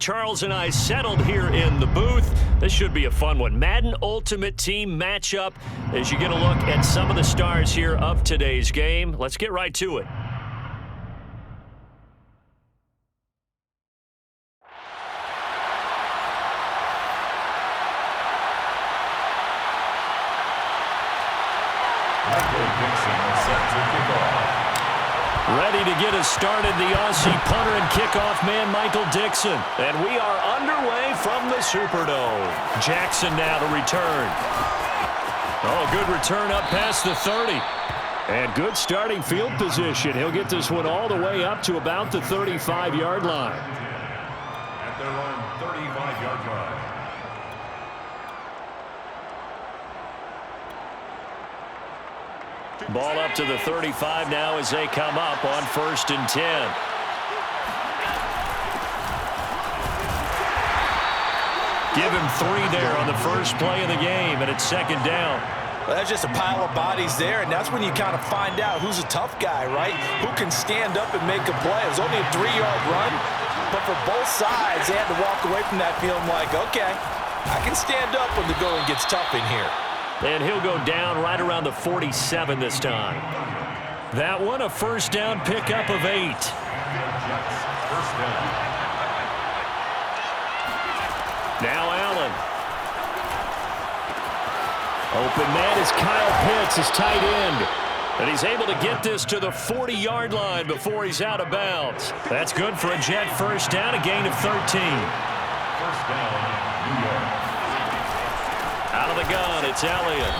Charles and I settled here in the booth. This should be a fun one. Madden Ultimate Team matchup as you get a look at some of the stars here of today's game. Let's get right to it. Ready to get us started, the Aussie punter and kickoff man, Michael Dixon. And we are underway from the Superdome. Jackson now to return. Oh, good return up past the 30. And good starting field position. He'll get this one all the way up to about the 35-yard line. At their own 35-yard line. Ball up to the 35 now as they come up on 1st and 10. Give him 3 there on the first play of the game, and it's 2nd down. Well, that's just a pile of bodies there, and that's when you kind of find out who's a tough guy, right? Who can stand up and make a play. It was only a 3-yard run, but for both sides, they had to walk away from that feeling like, okay, I can stand up when the going gets tough in here. And he'll go down right around the 47 this time. That one, a 1st down pickup of 8. 1st down. Now Allen. Open man is Kyle Pitts, his tight end. And he's able to get this to the 40-yard line before he's out of bounds. That's good for a Jet 1st down, a gain of 13. 1st down, New York. Out of the gun, it's Elliott.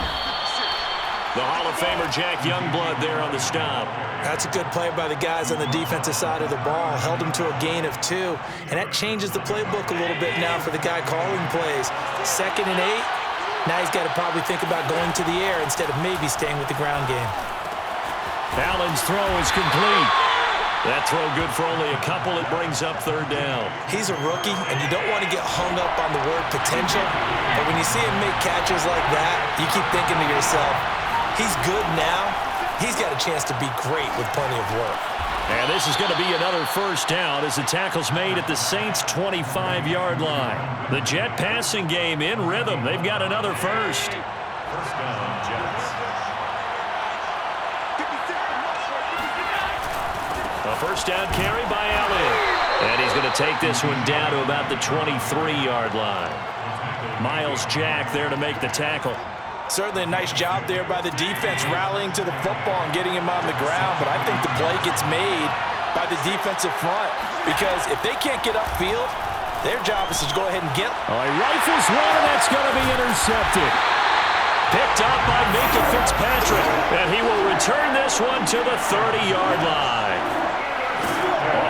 The Hall of Famer Jack Youngblood there on the stop. That's a good play by the guys on the defensive side of the ball. Held him to a gain of 2. And that changes the playbook a little bit now for the guy calling plays. 2nd and 8. Now he's got to probably think about going to the air instead of maybe staying with the ground game. Allen's throw is complete. That throw good for only a couple. It brings up 3rd down. He's a rookie, and you don't want to get hung up on the word potential. But when you see him make catches like that, you keep thinking to yourself, he's good now. He's got a chance to be great with plenty of work. And this is going to be another 1st down as the tackle's made at the Saints' 25-yard line. The Jet passing game in rhythm. They've got another 1st. 1st down, Jets. A 1st down carry by Elliott. And he's going to take this one down to about the 23-yard line. Miles Jack there to make the tackle. Certainly a nice job there by the defense rallying to the football and getting him on the ground, but I think the play gets made by the defensive front because if they can't get upfield, their job is to go ahead and get. Oh, he rifles one, and that's going to be intercepted. Picked up by Minkah Fitzpatrick, and he will return this one to the 30-yard line.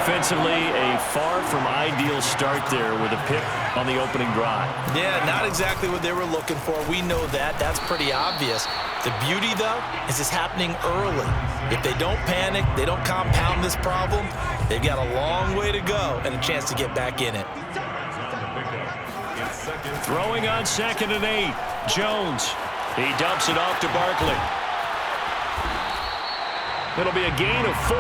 Offensively, a far from ideal start there with a pick on the opening drive. Yeah, not exactly what they were looking for. We know that. That's pretty obvious. The beauty, though, is it's happening early. If they don't panic, they don't compound this problem, they've got a long way to go and a chance to get back in it. Throwing on 2nd and 8. Jones. He dumps it off to Barkley. It'll be a gain of 4.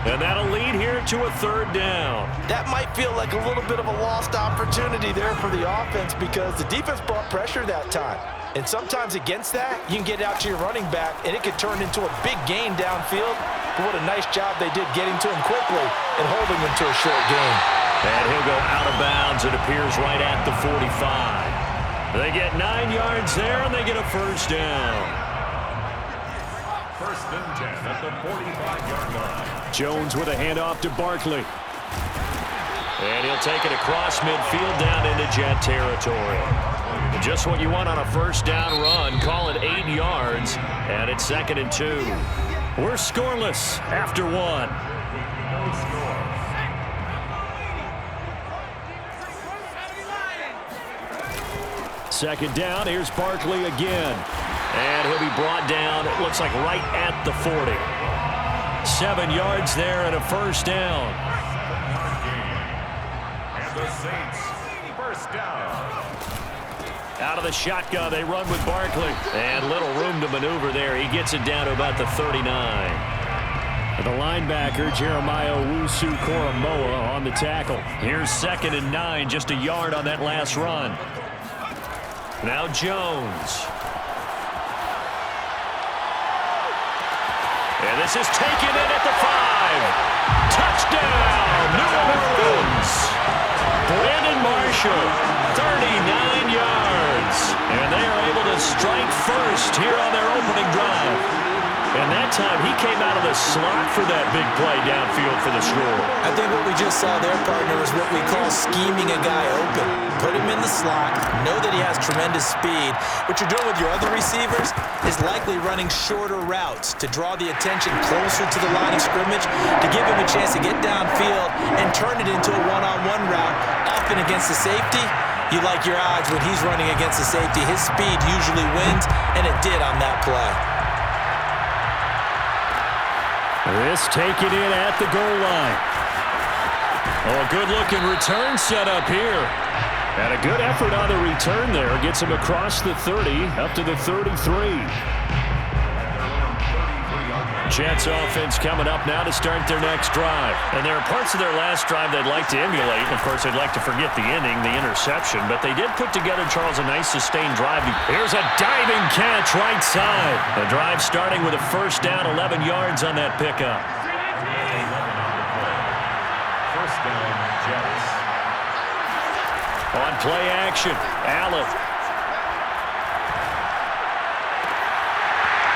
And that'll lead here to a 3rd down. That might feel like a little bit of a lost opportunity there for the offense because the defense brought pressure that time. And sometimes against that, you can get out to your running back, and it could turn into a big gain downfield. But what a nice job they did getting to him quickly and holding him to a short gain. And he'll go out of bounds, it appears, right at the 45. They get 9 yards there, and they get a 1st down. 1st and 10 at the 45-yard line. Jones with a handoff to Barkley. And he'll take it across midfield down into Jet territory. Just what you want on a 1st down run. Call it 8 yards, and it's 2nd and 2. We're scoreless after 1. No score. 2nd down, here's Barkley again. And he'll be brought down, it looks like right at the 40. 7 yards there and a 1st down. And the Saints, 1st down. Out of the shotgun, they run with Barkley. And little room to maneuver there. He gets it down to about the 39. The linebacker, Jeremiah Owusu-Koramoah, on the tackle. Here's 2nd and 9, just a yard on that last run. Now Jones. And this is taken in at the 5. Touchdown, New Orleans. Brandon Marshall, 39 yards. And they are able to strike first here on their opening drive. And that time, he came out of the slot for that big play downfield for the score. I think what we just saw there, partner, is what we call scheming a guy open. Put him in the slot, know that he has tremendous speed. What you're doing with your other receivers is likely running shorter routes to draw the attention closer to the line of scrimmage, to give him a chance to get downfield and turn it into a one-on-one route, often against the safety. You like your odds when he's running against the safety. His speed usually wins, and it did on that play. This taken in at the goal line. Oh, a good-looking return set up here. And a good effort on the return there. Gets him across the 30, up to the 33. Jets offense coming up now to start their next drive. And there are parts of their last drive they'd like to emulate. Of course, they'd like to forget the inning, the interception. But they did put together, Charles, a nice sustained drive. Here's a diving catch right side. The drive starting with a first down, 11 yards on that pickup. First down, Jets. On play action, Allen.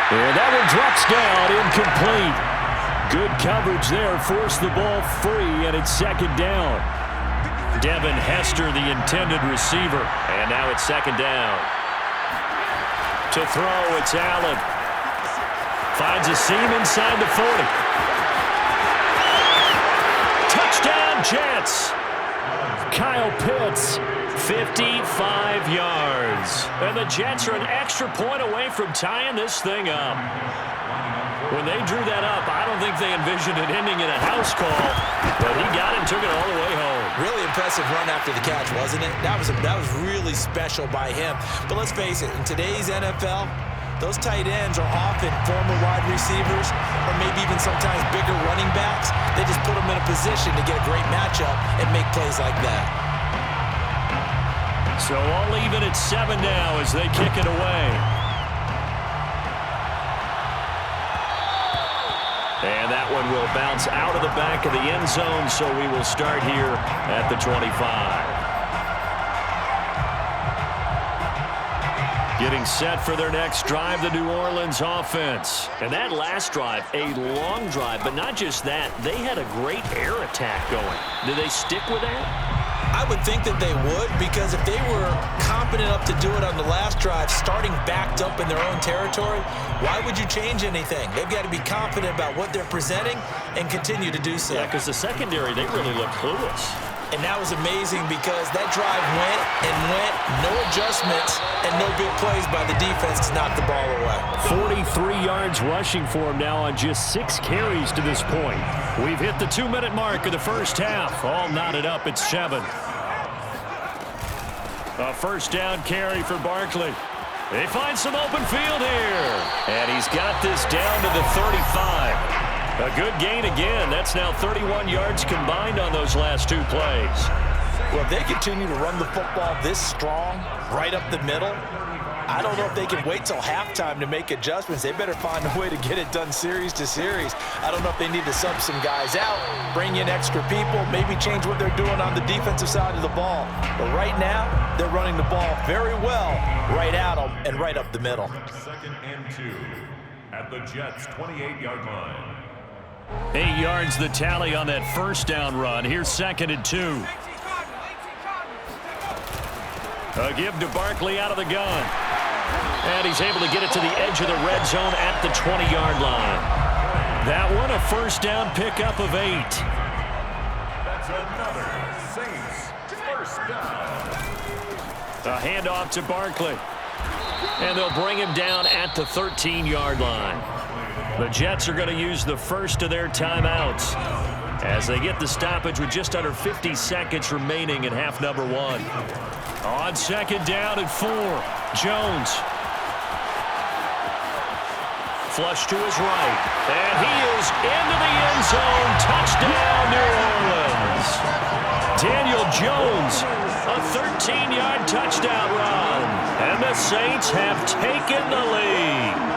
And that one drops down, incomplete. Good coverage there, forced the ball free, and it's 2nd down. Devin Hester, the intended receiver, and now it's 2nd down. To throw, it's Allen. Finds a seam inside the 40. Touchdown, Jets! Kyle Pitts, 55 yards. And the Jets are an extra point away from tying this thing up. When they drew that up, I don't think they envisioned it ending in a house call, but he got it and took it all the way home. Really impressive run after the catch, wasn't it? That was really special by him. But let's face it, in today's NFL, those tight ends are often former wide receivers or maybe even sometimes bigger running backs. They just put them in a position to get a great matchup and make plays like that. So all even at 7 now as they kick it away. And that one will bounce out of the back of the end zone, so we will start here at the 25. Getting set for their next drive, the New Orleans offense. And that last drive, a long drive, but not just that. They had a great air attack going. Do they stick with that? I would think that they would, because if they were confident enough to do it on the last drive, starting backed up in their own territory, why would you change anything? They've got to be confident about what they're presenting and continue to do so. Yeah, because the secondary, they really look clueless. And that was amazing because that drive went and went, no adjustments, and no big plays by the defense to knock the ball away. 43 yards rushing for him now on just 6 carries to this point. We've hit the 2-minute mark of the first half. All knotted up at 7. A first down carry for Barkley. They find some open field here. And he's got this down to the 35. A good gain again. That's now 31 yards combined on those last 2 plays. Well, if they continue to run the football this strong, right up the middle, I don't know if they can wait till halftime to make adjustments. They better find a way to get it done series to series. I don't know if they need to sub some guys out, bring in extra people, maybe change what they're doing on the defensive side of the ball. But right now, they're running the ball very well right at them and right up the middle. 2nd and 2 at the Jets' 28-yard line. 8 yards the tally on that first down run. Here's 2nd and 2. A give to Barkley out of the gun. And he's able to get it to the edge of the red zone at the 20-yard line. That one a first down pickup of 8. That's another Saints first down. A handoff to Barkley. And they'll bring him down at the 13-yard line. The Jets are going to use the first of their timeouts as they get the stoppage with just under 50 seconds remaining in half number 1. On 2nd down and 4, Jones flush to his right. And he is into the end zone. Touchdown, New Orleans. Daniel Jones, a 13-yard touchdown run. And the Saints have taken the lead.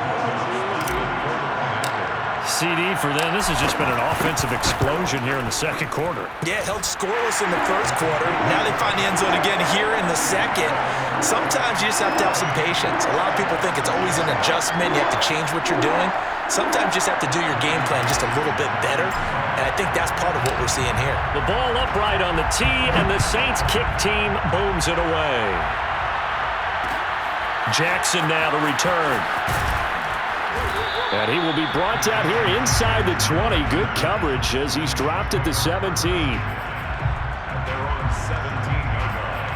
CD for them. This has just been an offensive explosion here in the second quarter. Yeah, held scoreless in the first quarter. Now they find the end zone again here in the second. Sometimes you just have to have some patience. A lot of people think it's always an adjustment. You have to change what you're doing. Sometimes you just have to do your game plan just a little bit better. And I think that's part of what we're seeing here. The ball upright on the tee, and the Saints kick team booms it away. Jackson now to return. And he will be brought down here inside the 20. Good coverage as he's dropped at the 17. And they're on 17-yard line.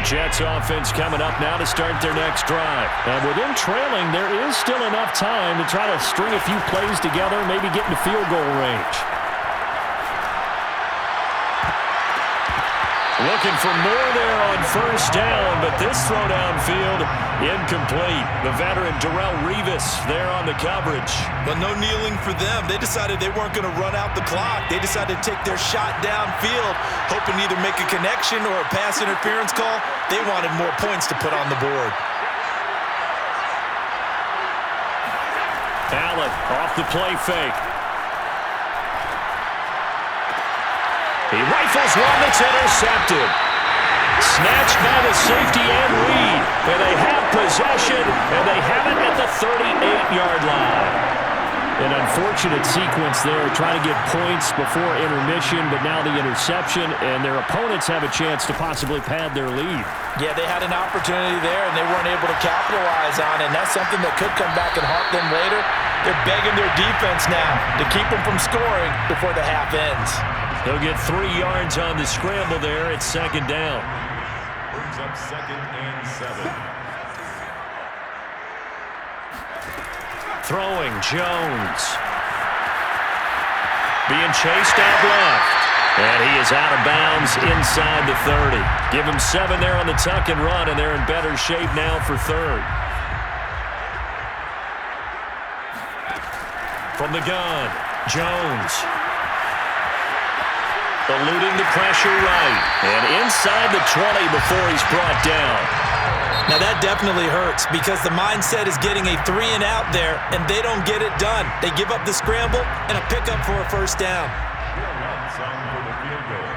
Jets offense coming up now to start their next drive. And with them trailing, there is still enough time to try to string a few plays together, maybe get into field goal range. Looking for more there on first down, but this throw downfield incomplete. The veteran Darrelle Revis there on the coverage. But no kneeling for them. They decided they weren't going to run out the clock. They decided to take their shot downfield, hoping to either make a connection or a pass interference call. They wanted more points to put on the board. Allen off the play fake. He rifles one that's intercepted. Snatched by the safety and Reed. And they have possession, and they have it at the 38-yard line. An unfortunate sequence there, trying to get points before intermission, but now the interception, and their opponents have a chance to possibly pad their lead. Yeah, they had an opportunity there, and they weren't able to capitalize on it, and that's something that could come back and haunt them later. They're begging their defense now to keep them from scoring before the half ends. He'll get 3 yards on the scramble there. It's second down. Brings up 2nd and 7. Throwing, Jones. Being chased out left. And he is out of bounds inside the 30. Give him 7 there on the tuck and run, and they're in better shape now for third. From the gun, Jones. Eluding the pressure right. And inside the 20 before he's brought down. Now that definitely hurts because the mindset is getting a 3 and out there, and they don't get it done. They give up the scramble and a pickup for a first down. For the field goal.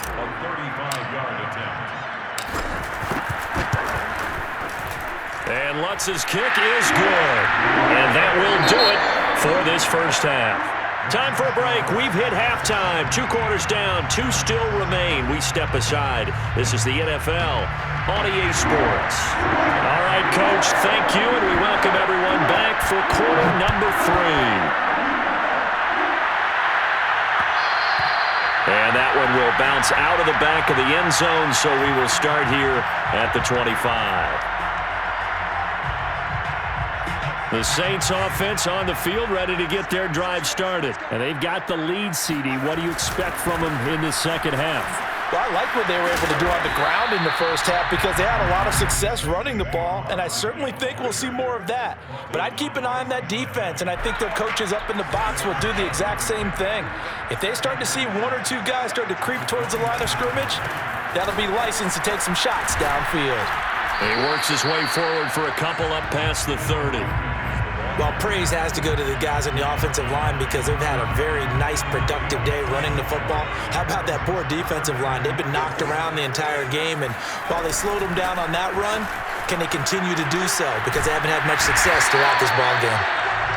A 35-yard attempt. And Lutz's kick is good. And that will do it for this first half. Time for a break. We've hit halftime. 2 quarters down. 2 still remain. We step aside. This is the NFL on EA Sports. All right, Coach, thank you, and we welcome everyone back for quarter number 3. And that one will bounce out of the back of the end zone, so we will start here at the 25. The Saints offense on the field, ready to get their drive started. And they've got the lead, CD. What do you expect from them in the second half? Well, I like what they were able to do on the ground in the first half because they had a lot of success running the ball, and I certainly think we'll see more of that. But I'd keep an eye on that defense, and I think their coaches up in the box will do the exact same thing. If they start to see 1 or 2 guys start to creep towards the line of scrimmage, that'll be licensed to take some shots downfield. He works his way forward for a couple up past the 30. Well, praise has to go to the guys on the offensive line because they've had a very nice, productive day running the football. How about that poor defensive line? They've been knocked around the entire game, and while they slowed them down on that run, can they continue to do so? Because they haven't had much success throughout this ball game.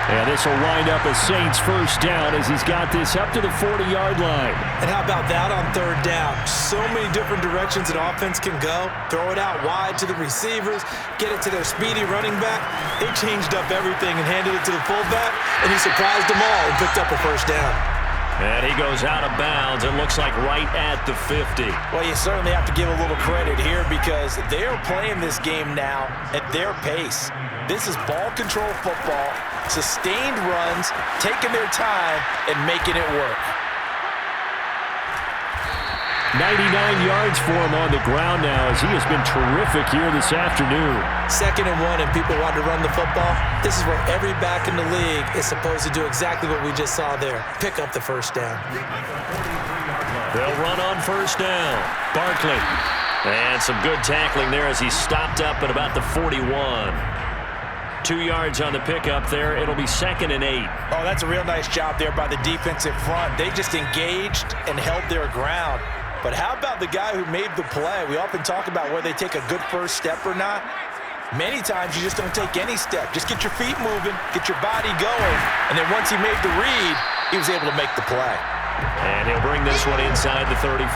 And this will wind up a Saints first down as he's got this up to the 40-yard line. And how about that on third down? So many different directions an offense can go. Throw it out wide to the receivers, get it to their speedy running back. They changed up everything and handed it to the fullback, and he surprised them all and picked up a first down. And he goes out of bounds. It looks like right at the 50. Well, you certainly have to give a little credit here because they're playing this game now at their pace. This is ball control football, sustained runs, taking their time, and making it work. 99 yards for him on the ground now as he has been terrific here this afternoon. 2nd and 1 and people want to run the football. This is where every back in the league is supposed to do exactly what we just saw there. Pick up the first down. They'll run on first down. Barkley. And some good tackling there as he stopped up at about the 41. 2 yards on the pickup there. It'll be 2nd and 8. Oh, that's a real nice job there by the defensive front. They just engaged and held their ground. But how about the guy who made the play? We often talk about whether they take a good first step or not. Many times you just don't take any step. Just get your feet moving, get your body going, and then once he made the read, he was able to make the play. And he'll bring this one inside the 35.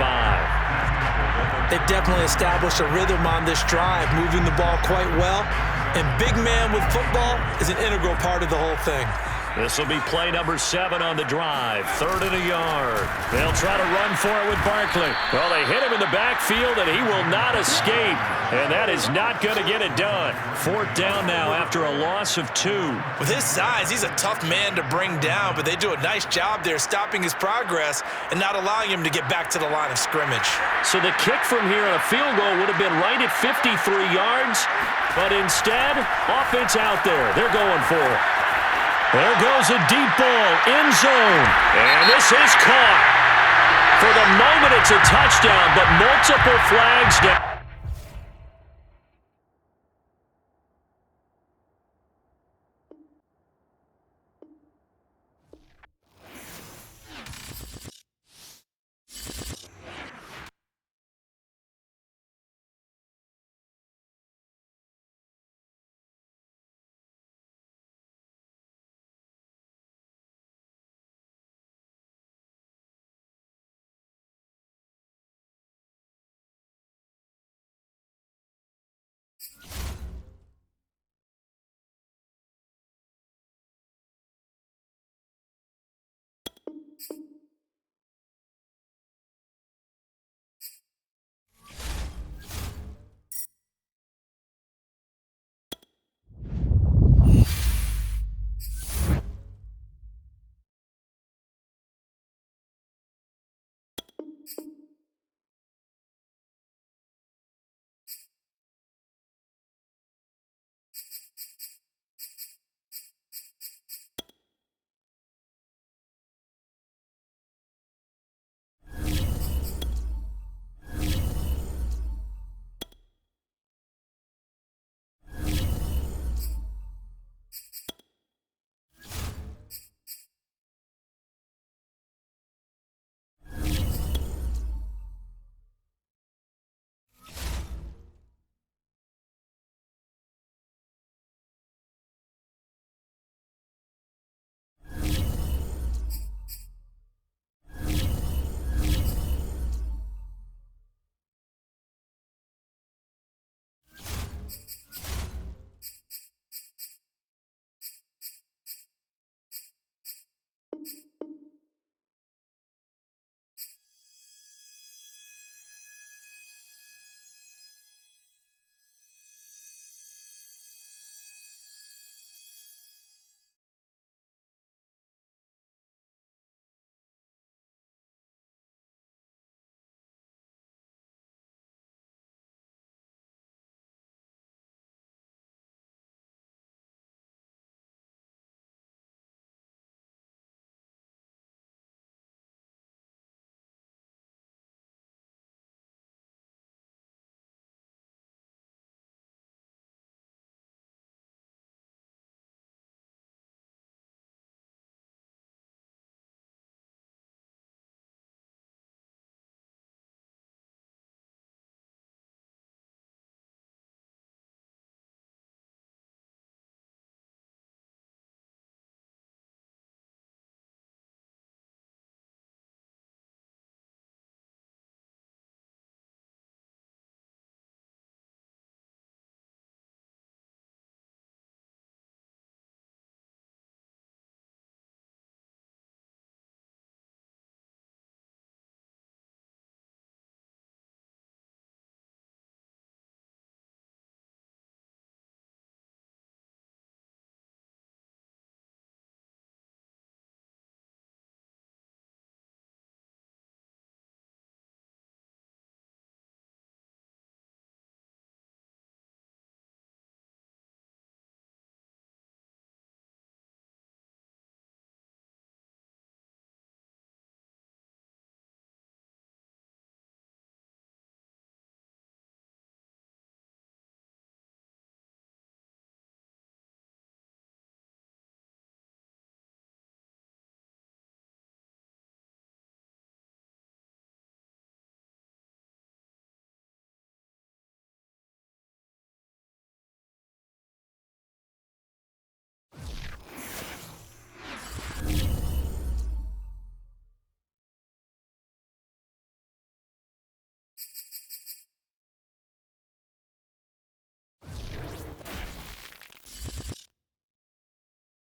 They've definitely established a rhythm on this drive, moving the ball quite well. And big man with football is an integral part of the whole thing. This will be play number 7 on the drive. 3rd and a yard. They'll try to run for it with Barkley. Well, they hit him in the backfield, and he will not escape. And that is not going to get it done. 4th down now after a loss of 2. With his size, he's a tough man to bring down, but they do a nice job there stopping his progress and not allowing him to get back to the line of scrimmage. So the kick from here on a field goal would have been right at 53 yards, but instead, offense out there. They're going for it. There goes a deep ball, end zone, and this is caught. For the moment, it's a touchdown, but multiple flags down.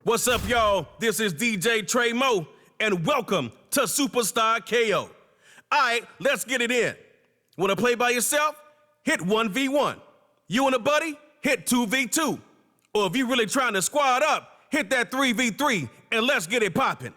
What's up, y'all? This is DJ Trey Mo, and welcome to Superstar KO. All right, let's get it in. Want to play by yourself? Hit 1v1. You and a buddy? Hit 2v2. Or if you're really trying to squad up, hit that 3v3, and let's get it popping.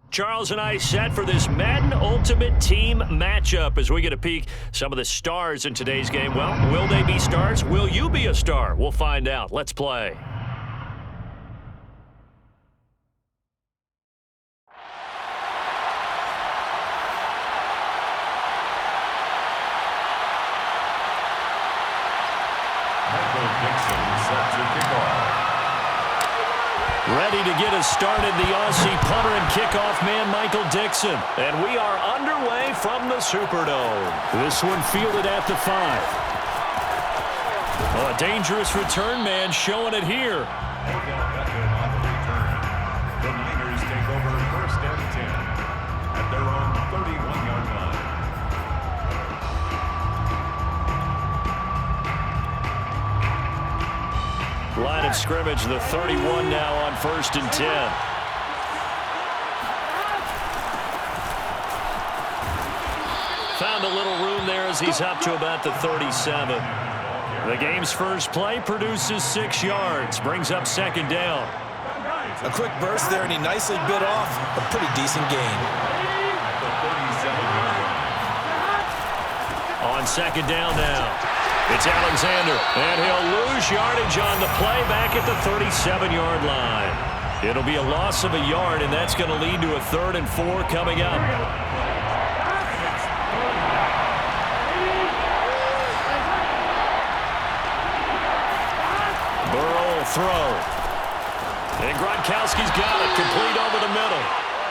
Charles and I set for this Madden Ultimate Team matchup as we get a peek some of the stars in today's game. Well, will they be stars? Will you be a star? We'll find out. Let's play. Ready to get us started, the Aussie punter and kickoff man, Michael Dixon. And we are underway from the Superdome. This one fielded at the 5. Oh, a dangerous return man showing it here. The Niners take over first and 10 at their own 31-yard line. Line of scrimmage, the 31 now on first and 10. Found a little room there as he's up to about the 37. The game's first play produces 6 yards, brings up second down. A quick burst there, and he nicely bit off a pretty decent gain. On second down now. It's Alexander, and he'll lose yardage on the play back at the 37-yard line. It'll be a loss of a yard, and that's going to lead to a 3rd and 4 coming up. Burrow will throw. And Gronkowski's got it, complete over the middle.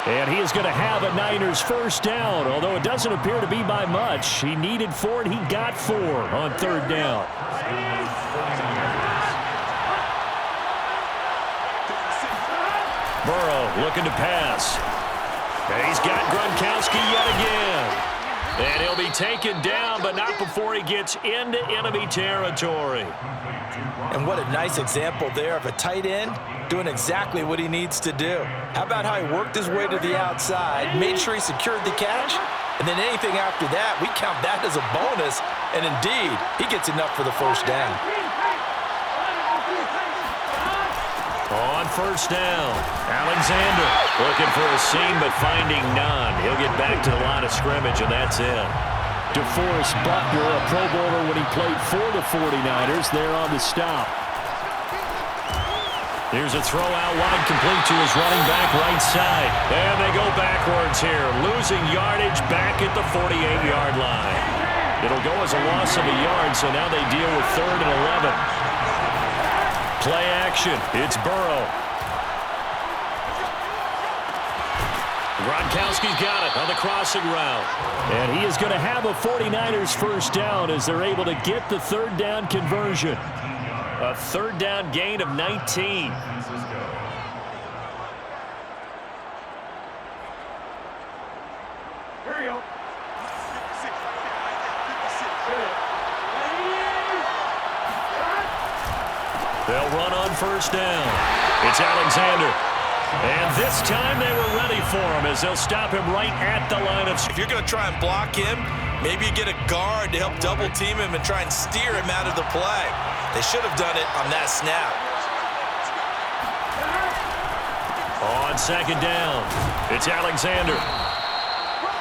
And he is going to have a Niners first down, although it doesn't appear to be by much. He needed 4, and he got 4 on 3rd down. Burrow looking to pass. And he's got Gronkowski yet again. And he'll be taken down, but not before he gets into enemy territory. And what a nice example there of a tight end doing exactly what he needs to do. How about how he worked his way to the outside, made sure he secured the catch, and then anything after that, we count that as a bonus, and indeed, he gets enough for the first down. On first down, Alexander looking for a seam but finding none. He'll get back to the line of scrimmage, and that's it. DeForest Buckner, a Pro Bowler when he played for the 49ers, there on the stop. Here's a throw out wide, complete to his running back right side. And they go backwards here, losing yardage back at the 48-yard line. It'll go as a loss of a yard, so now they deal with 3rd and 11. Play action, it's Burrow. Gronkowski's got it on the crossing route. And he is going to have a 49ers first down as they're able to get the 3rd down conversion. A 3rd down gain of 19. first down. It's Alexander. And this time they were ready for him as they'll stop him right at the line of... If you're going to try and block him, maybe you get a guard to help double team him and try and steer him out of the play. They should have done it on that snap. On second down, it's Alexander.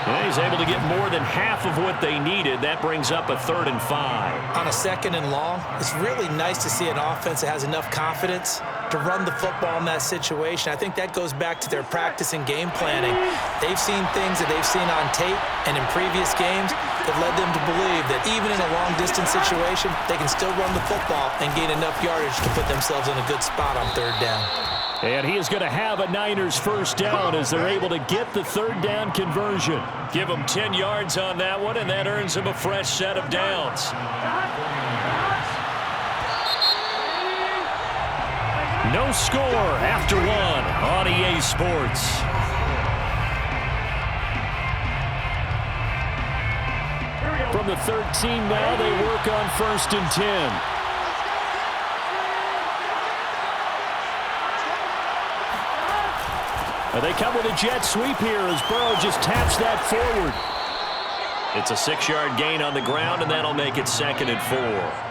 And he's able to get more than half of what they needed. That brings up a 3rd and 5. On a 2nd and long, it's really nice to see an offense that has enough confidence to run the football in that situation. I think that goes back to their practice and game planning. They've seen things that they've seen on tape and in previous games that led them to believe that even in a long-distance situation, they can still run the football and gain enough yardage to put themselves in a good spot on 3rd down. And he is going to have a Niners first down as they're able to get the 3rd down conversion. Give him 10 yards on that one, and that earns him a fresh set of downs. No score after 1 on EA Sports. From the 13 now, they work on 1st and 10. They come with a jet sweep here as Burrow just taps that forward. It's a 6-yard gain on the ground, and that'll make it 2nd and 4.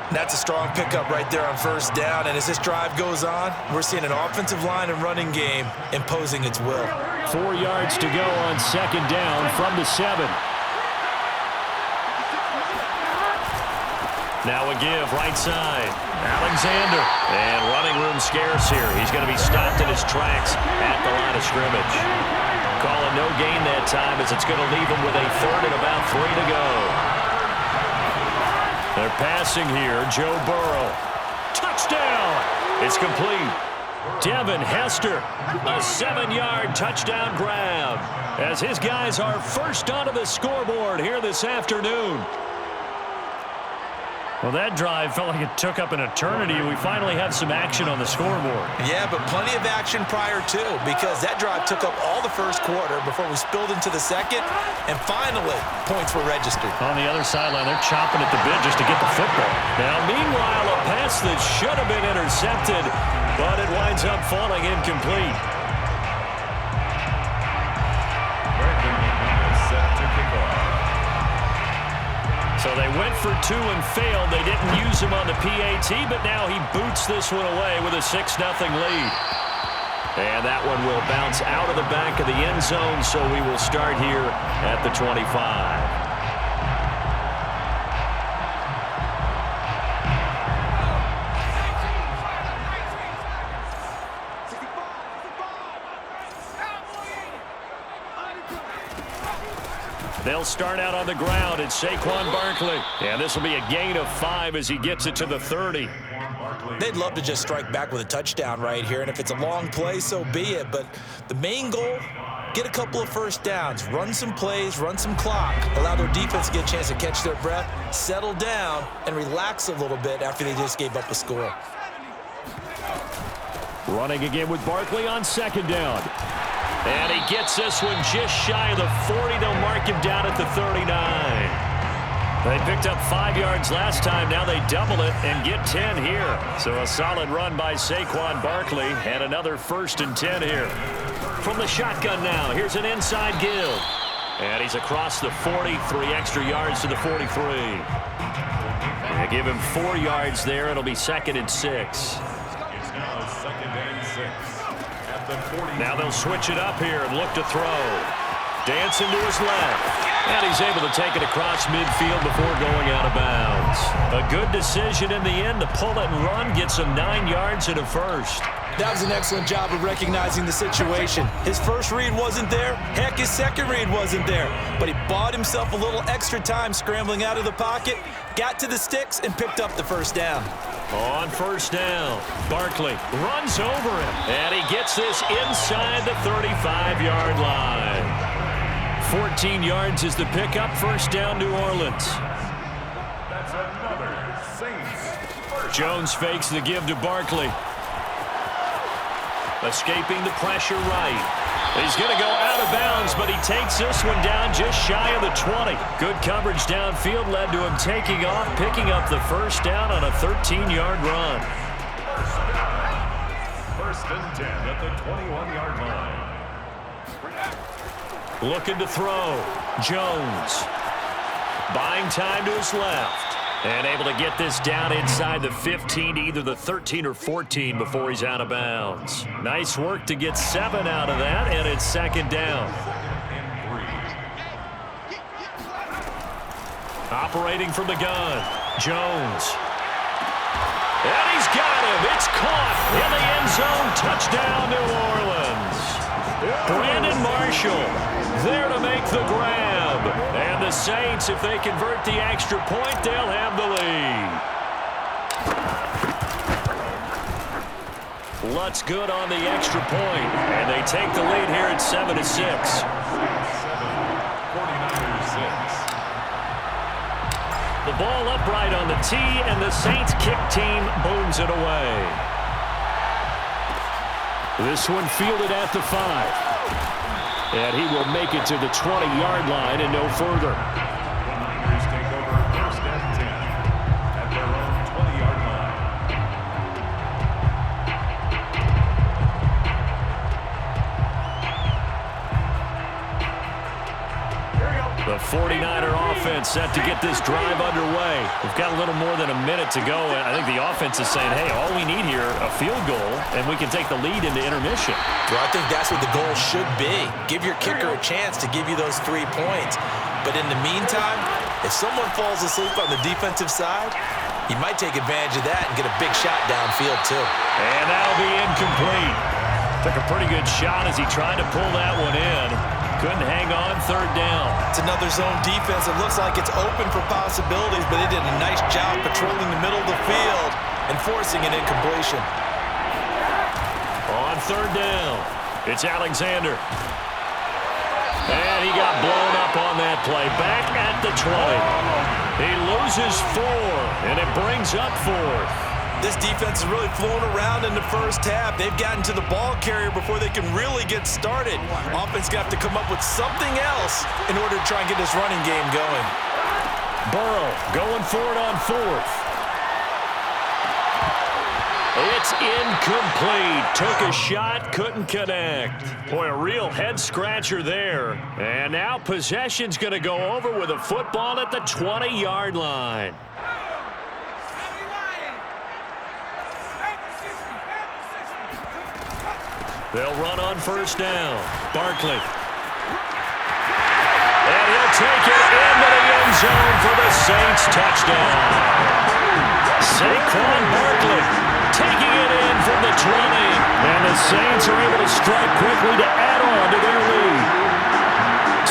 That's a strong pickup right there on 1st down, and as this drive goes on, we're seeing an offensive line and running game imposing its will. 4 yards to go on 2nd down from the 7. Now a give right side. Alexander. And running room scarce here. He's going to be stopped in his tracks at the line of scrimmage. Call it no gain that time as it's going to leave him with a 3rd and about 3 to go. They're passing here. Joe Burrow. Touchdown. It's complete. Devin Hester. A 7-yard touchdown grab as his guys are first onto the scoreboard here this afternoon. Well, that drive felt like it took up an eternity. We finally have some action on the scoreboard. Yeah, but plenty of action prior to, because that drive took up all the 1st quarter before we spilled into the 2nd, and finally, points were registered. On the other sideline, they're chomping at the bit just to get the football. Now, meanwhile, a pass that should have been intercepted, but it winds up falling incomplete. So they went for 2 and failed. They didn't use him on the PAT, but now he boots this one away with a 6-0 lead. And that one will bounce out of the back of the end zone, so we will start here at the 25. They'll start out on the ground. It's Saquon Barkley. And this will be a gain of 5 as he gets it to the 30. They'd love to just strike back with a touchdown right here, and if it's a long play, so be it. But the main goal, get a couple of 1st downs, run some plays, run some clock, allow their defense to get a chance to catch their breath, settle down, and relax a little bit after they just gave up a score. Running again with Barkley on 2nd down. And he gets this one just shy of the 40. They'll mark him down at the 39. They picked up 5 yards last time. Now they double it and get 10 here. So a solid run by Saquon Barkley and another 1st and 10 here. From the shotgun now, here's an inside give. And he's across the 40, 3 extra yards to the 43. They give him 4 yards there. It'll be 2nd and 6. It's now 2nd and 6. Now they'll switch it up here and look to throw. Dancing to his left. And he's able to take it across midfield before going out of bounds. A good decision in the end to pull it and run, gets him 9 yards and a 1st. That was an excellent job of recognizing the situation. His first read wasn't there. Heck, his second read wasn't there. But he bought himself a little extra time scrambling out of the pocket, got to the sticks, and picked up the 1st down. On 1st down, Barkley runs over him, and he gets this inside the 35-yard line. 14 yards is the pickup, 1st down, New Orleans. That's another Saints. Jones fakes the give to Barkley. Escaping the pressure right. He's going to go out of bounds, but he takes this one down just shy of the 20. Good coverage downfield led to him taking off, picking up the 1st down on a 13-yard run. and 10 at the 21-yard line. Looking to throw. Jones. Buying time to his left. And able to get this down inside the 15 to either the 13 or 14 before he's out of bounds. Nice work to get 7 out of that, and it's second down. Operating from the gun. Jones. And he's got him. It's caught in the end zone. Touchdown, New Orleans. Brandon Marshall there to make the grab. And the Saints, if they convert the extra point, they'll have the lead. Lutz good on the extra point. And they take the lead here at 7-6. 49-6. The ball upright on the tee, and the Saints kick team booms it away. This one fielded at the 5. And he will make it to the 20-yard line and no further. The Niners take over first and 10 at their own 20-yard line. The 49er offense set to get this drive underway. We've got a little more than a minute to go. And I think the offense is saying, hey, all we need here, a field goal, and we can take the lead into intermission. Well, I think that's what the goal should be. Give your kicker a chance to give you those 3 points. But in the meantime, if someone falls asleep on the defensive side, you might take advantage of that and get a big shot downfield, too. And that'll be incomplete. Took a pretty good shot as he tried to pull that one in. Couldn't hang on, third down. It's another zone defense. It looks like it's open for possibilities, but they did a nice job patrolling the middle of the field and forcing an incompletion. On third down, it's Alexander. And he got blown up on that play. Back at the 20. He loses 4, and it brings up 4th. This defense is really flown around in the first half. They've gotten to the ball carrier before they can really get started. Offense going to have to come up with something else in order to try and get this running game going. Burrow going for it on 4th. It's incomplete. Took a shot, couldn't connect. Boy, a real head-scratcher there. And now possession's going to go over with a football at the 20-yard line. They'll run on first down. Barkley. And he'll take it into the end zone for the Saints touchdown. Saquon Barkley taking it in from the 20. And the Saints are able to strike quickly to add on to their lead.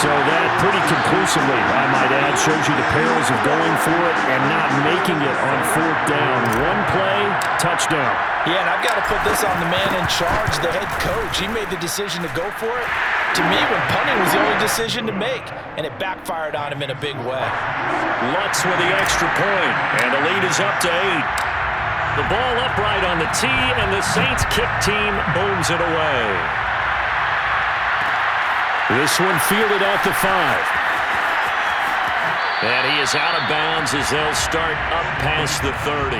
So that pretty conclusively, I might add, shows you the perils of going for it and not making it on fourth down. One play, touchdown. Yeah, and I've got to put this on the man in charge, the head coach. He made the decision to go for it. To me, when punting was the only decision to make, and it backfired on him in a big way. Lutz with the extra point, and the lead is up to 8. The ball upright on the tee, and the Saints kick team booms it away. This one fielded at the 5. And he is out of bounds as they'll start up past the 30.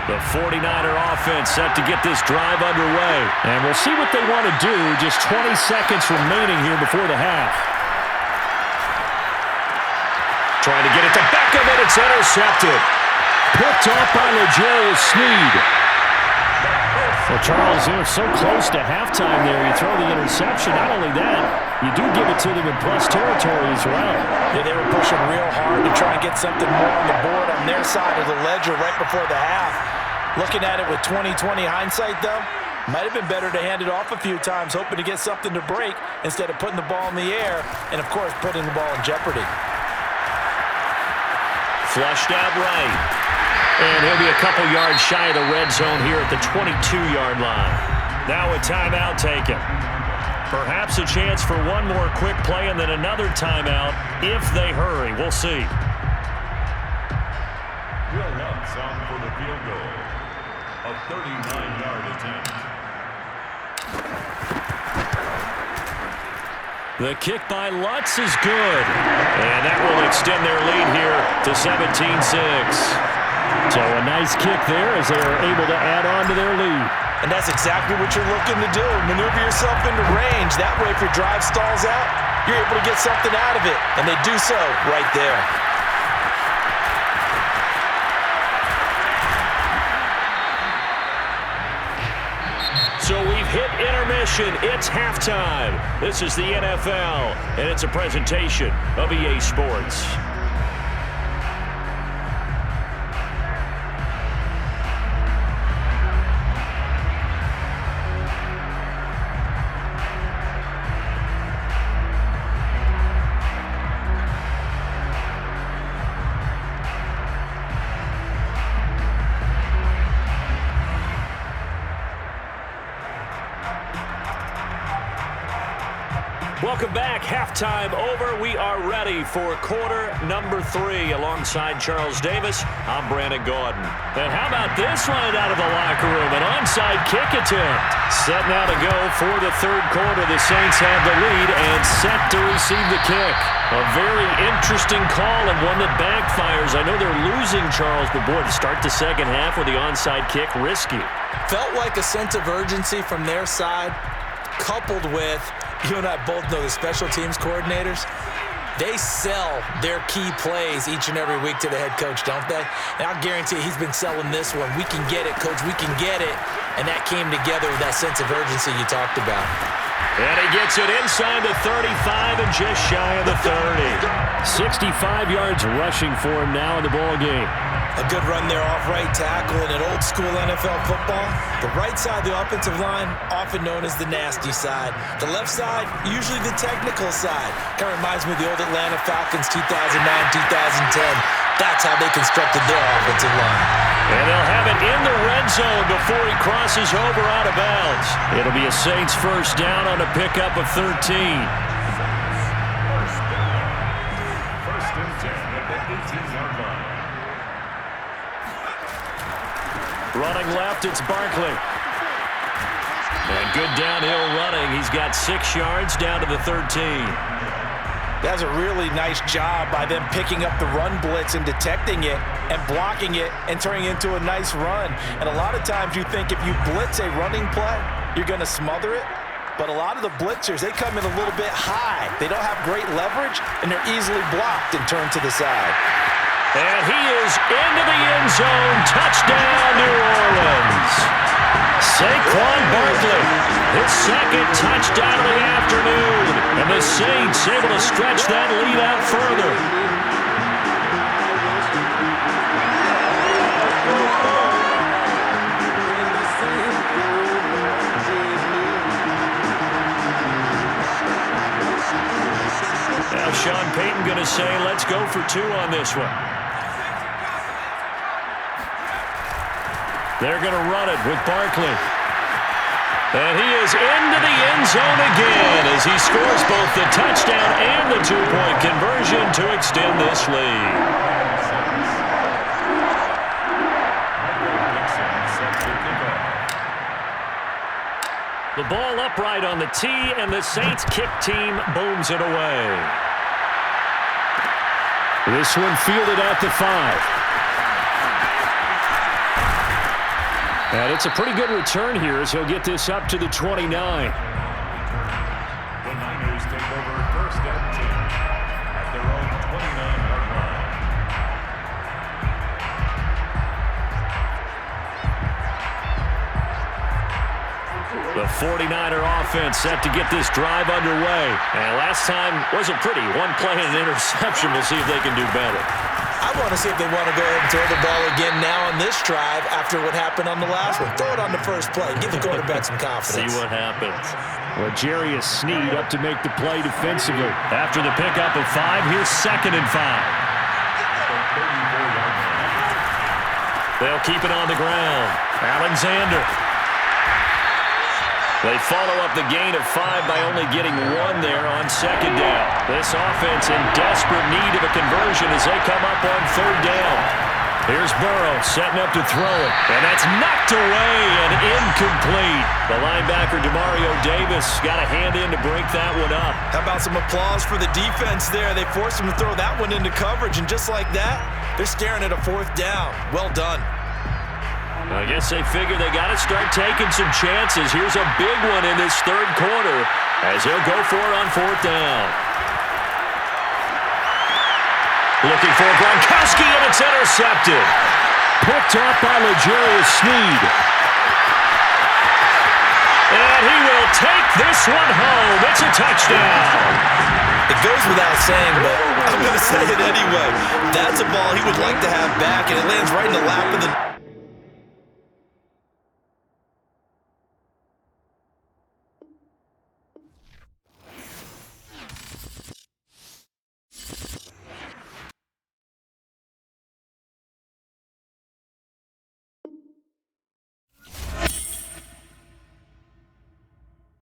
The 49er offense set to get this drive underway. And we'll see what they want to do. Just 20 seconds remaining here before the half. Trying to get it to Beckham, and it's intercepted. Picked off by L'Jarius Sneed. Well, Charles, they're so close to halftime there. You throw the interception. Not only that, you do give it to them in plus territory as well. Yeah, they were pushing real hard to try and get something more on the board on their side of the ledger right before the half. Looking at it with 20/20 hindsight, though, might have been better to hand it off a few times, hoping to get something to break instead of putting the ball in the air and, of course, putting the ball in jeopardy. Flushed out right. And he'll be a couple yards shy of the red zone here at the 22-yard line. Now a timeout taken. Perhaps a chance for one more quick play and then another timeout if they hurry. We'll see. Will Lutz on for the field goal. A 39-yard attempt. The kick by Lutz is good. And that will extend their lead here to 17-6. So a nice kick there as they are able to add on to their lead. And that's exactly what you're looking to do. Maneuver yourself into range. That way, if your drive stalls out, you're able to get something out of it. And they do so right there. So we've hit intermission. It's halftime. This is the NFL, and it's a presentation of EA Sports. Welcome back. Halftime over. We are ready for quarter number 3. Alongside Charles Davis, I'm Brandon Gordon. And how about this one out of the locker room? An onside kick attempt. Set now to go for the third quarter. The Saints have the lead and set to receive the kick. A very interesting call and one that backfires. I know they're losing, Charles, but boy, to start the second half with the onside kick, risky. Felt like a sense of urgency from their side, coupled with, you and I both know the special teams coordinators, they sell their key plays each and every week to the head coach, don't they? And I'll guarantee you he's been selling this one. We can get it, coach, we can get it. And that came together with that sense of urgency you talked about. And he gets it inside the 35 and just shy of the 30. 65 yards rushing for him now in the ball game. A good run there off right tackle. In an old school NFL football, the right side of the offensive line, often known as the nasty side. The left side, usually the technical side. Kind of reminds me of the old Atlanta Falcons 2009, 2010. That's how they constructed their offensive line. And they'll have it in the red zone before he crosses over out of bounds. It'll be a Saints first down on a pickup of 13. First and 10 at the 18-yard line. Running left, it's Barkley. And good downhill running. He's got 6 yards down to the 13. That's a really nice job by them picking up the run blitz and detecting it and blocking it and turning it into a nice run. And a lot of times you think if you blitz a running play, you're going to smother it. But a lot of the blitzers, they come in a little bit high. They don't have great leverage, and they're easily blocked and turned to the side. And he is into the end zone. Touchdown, New Orleans. Saquon Barkley, his second touchdown of the afternoon. And the Saints able to stretch that lead out further. Now Sean Payton going to say, let's go for 2 on this one. They're going to run it with Barkley. And he is into the end zone again as he scores both the touchdown and the 2-point conversion to extend this lead. The ball upright on the tee, and the Saints kick team booms it away. This one fielded at the 5. And it's a pretty good return here as he'll get this up to the 29. The Niners take over first and 10 at their own 29-yard line. The 49er offense set to get this drive underway. And last time wasn't pretty. One play and an interception. We'll see if they can do better. I want to see if they want to go ahead and throw the ball again now on this drive after what happened on the last one. Throw it on the first play. Give the quarterback some confidence. See what happens. Well, Jarius Sneed up to make the play defensively. After the pickup of 5, here's 2nd and 5. They'll keep it on the ground. Alexander. They follow up the gain of 5 by only getting 1 there on 2nd down. This offense in desperate need of a conversion as they come up on 3rd down. Here's Burrow setting up to throw it. And that's knocked away and incomplete. The linebacker, Demario Davis, got a hand in to break that one up. How about some applause for the defense there? They forced him to throw that one into coverage, and just like that, they're staring at a 4th down. Well done. I guess they figure they got to start taking some chances. Here's a big one in this 3rd quarter as he'll go for it on 4th down. Looking for Gronkowski, and it's intercepted. Picked up by L'Jarius Sneed. And he will take this one home. It's a touchdown. It goes without saying, but I'm going to say it anyway. That's a ball he would like to have back, and it lands right in the lap of the